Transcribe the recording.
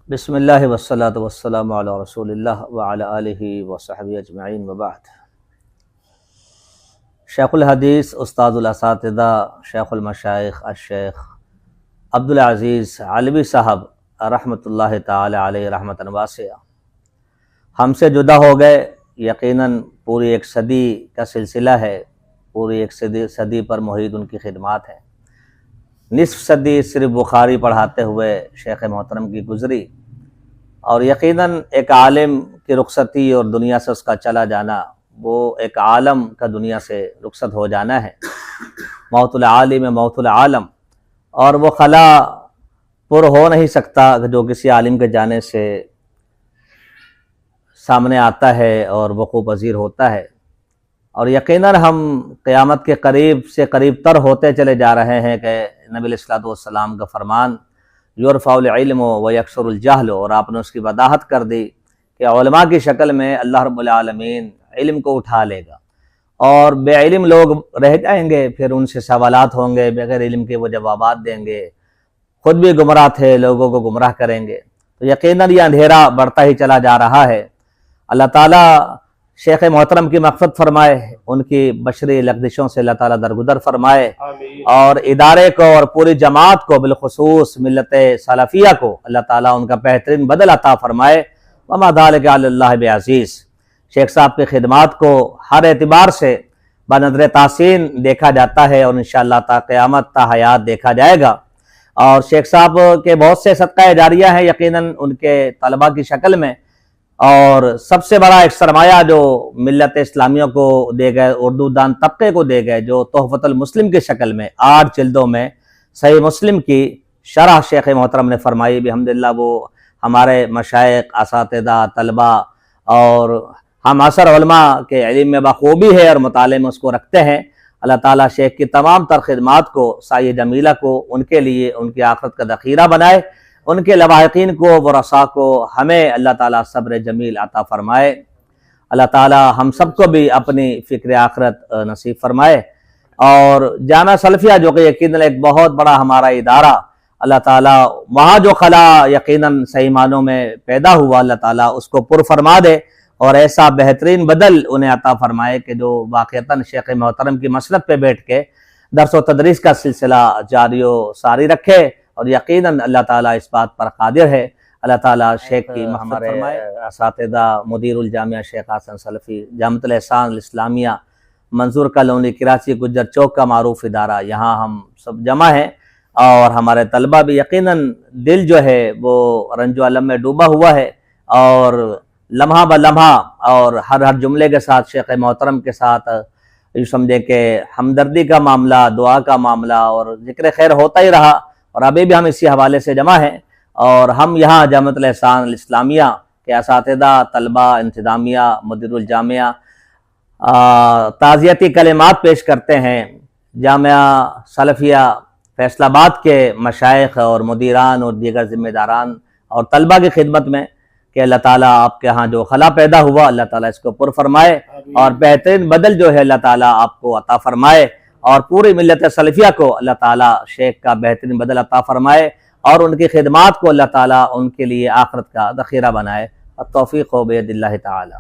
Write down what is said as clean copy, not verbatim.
بسم اللہ والصلاۃ والسلام علی رسول اللہ وعلی آلہ وصحبہ اجمعین وبعد۔ شیخ الحدیث استاد الاساتذہ شیخ المشائخ الشیخ عبدالعزیز علوی صاحب رحمۃ اللہ تعالی علیہ رحمۃ واسعہ ہم سے جدا ہو گئے۔ یقیناً پوری ایک صدی کا سلسلہ ہے، پوری ایک صدی پر محیط ان کی خدمات ہیں۔ نصف صدی صرف بخاری پڑھاتے ہوئے شیخ محترم کی گزری، اور یقیناً ایک عالم کی رخصتی اور دنیا سے اس کا چلا جانا، وہ ایک عالم کا دنیا سے رخصت ہو جانا ہے۔ موت العالم موت العالم، اور وہ خلا پر ہو نہیں سکتا جو کسی عالم کے جانے سے سامنے آتا ہے اور وقوع پذیر ہوتا ہے۔ اور یقیناً ہم قیامت کے قریب سے قریب تر ہوتے چلے جا رہے ہیں کہ نبی علیہ الصلوۃ والسلام کا فرمان یرفع العلم ویکثر الجہل، اور آپ نے اس کی وضاحت کر دی کہ علماء کی شکل میں اللہ رب العالمین علم کو اٹھا لے گا، اور بے علم لوگ رہ جائیں گے، پھر ان سے سوالات ہوں گے، بغیر علم کے وہ جوابات دیں گے، خود بھی گمراہ تھے، لوگوں کو گمراہ کریں گے۔ تو یقیناً یہ اندھیرا بڑھتا ہی چلا جا رہا ہے۔ اللہ تعالیٰ شیخ محترم کی مغفرت فرمائے، ان کی بشری لغزشوں سے اللہ تعالیٰ درگزر فرمائے، اور ادارے کو اور پوری جماعت کو بالخصوص ملت سلفیہ کو اللہ تعالیٰ ان کا بہترین بدل عطا فرمائے۔ وما ذلک علی اللہ بعزیز۔ شیخ صاحب کی خدمات کو ہر اعتبار سے بنظر تحسین دیکھا جاتا ہے، اور انشاءاللہ تا قیامت تا حیات دیکھا جائے گا۔ اور شیخ صاحب کے بہت سے صدقہ جاریہ ہیں یقیناً ان کے طلبہ کی شکل میں، اور سب سے بڑا ایک سرمایہ جو ملت اسلامیہ کو دے گئے، اردو دان طبقے کو دے گئے، جو تحفۃ المسلم کی شکل میں 8 جلدوں میں صحیح مسلم کی شرح شیخ محترم نے فرمائی بحمداللہ۔ وہ ہمارے مشائخ، اساتذہ، طلبہ اور ہم عصر علماء کے علم میں بخوبی ہے اور مطالعے میں اس کو رکھتے ہیں۔ اللہ تعالیٰ شیخ کی تمام تر خدمات کو، سایہ جمیلہ کو ان کے لیے ان کی آخرت کا ذخیرہ بنائے، ان کے لواحقین کو، ورثاء کو، ہمیں اللہ تعالیٰ صبر جمیل عطا فرمائے۔ اللہ تعالیٰ ہم سب کو بھی اپنی فکر آخرت نصیب فرمائے۔ اور جامعہ سلفیہ جو کہ یقیناً ایک بہت بڑا ہمارا ادارہ، اللہ تعالیٰ وہاں جو خلا یقیناً صحیح معنوں میں پیدا ہوا، اللہ تعالیٰ اس کو پر فرما دے، اور ایسا بہترین بدل انہیں عطا فرمائے کہ جو واقعتاً شیخ محترم کی مسند پہ بیٹھ کے درس و تدریس کا سلسلہ جاری و ساری رکھے، اور یقیناً اللہ تعالیٰ اس بات پر قادر ہے۔ اللہ تعالیٰ شیخ کی ہمارے اساتذہ مدیر الجامعہ شیخ حسن سلفی، جامعۃ الاحسان الاسلامیہ منظور کالونی کراچی گجر چوک کا معروف ادارہ، یہاں ہم سب جمع ہیں، اور ہمارے طلبہ بھی یقیناً دل جو ہے وہ رنج و علم میں ڈوبا ہوا ہے، اور لمحہ بلمحہ اور ہر جملے کے ساتھ شیخ محترم کے ساتھ یوں سمجھے کہ ہمدردی کا معاملہ، دعا کا معاملہ اور ذکر خیر ہوتا ہی رہا، اور ابھی بھی ہم اسی حوالے سے جمع ہیں۔ اور ہم یہاں جامعۃ الاحسان الاسلامیہ کے اساتذہ، طلبہ، انتظامیہ، مدیر الجامعہ تعزیتی کلمات پیش کرتے ہیں جامعہ سلفیہ فیصل آباد کے مشائخ اور مدیران اور دیگر ذمہ داران اور طلبہ کی خدمت میں کہ اللہ تعالیٰ آپ کے ہاں جو خلا پیدا ہوا، اللہ تعالیٰ اس کو پر فرمائے، اور بہترین بدل جو ہے اللہ تعالیٰ آپ کو عطا فرمائے، اور پوری ملت سلفیہ کو اللہ تعالیٰ شیخ کا بہترین بدل عطا فرمائے، اور ان کی خدمات کو اللہ تعالیٰ ان کے لیے آخرت کا ذخیرہ بنائے۔ التوفیق ہو بید اللہ تعالیٰ۔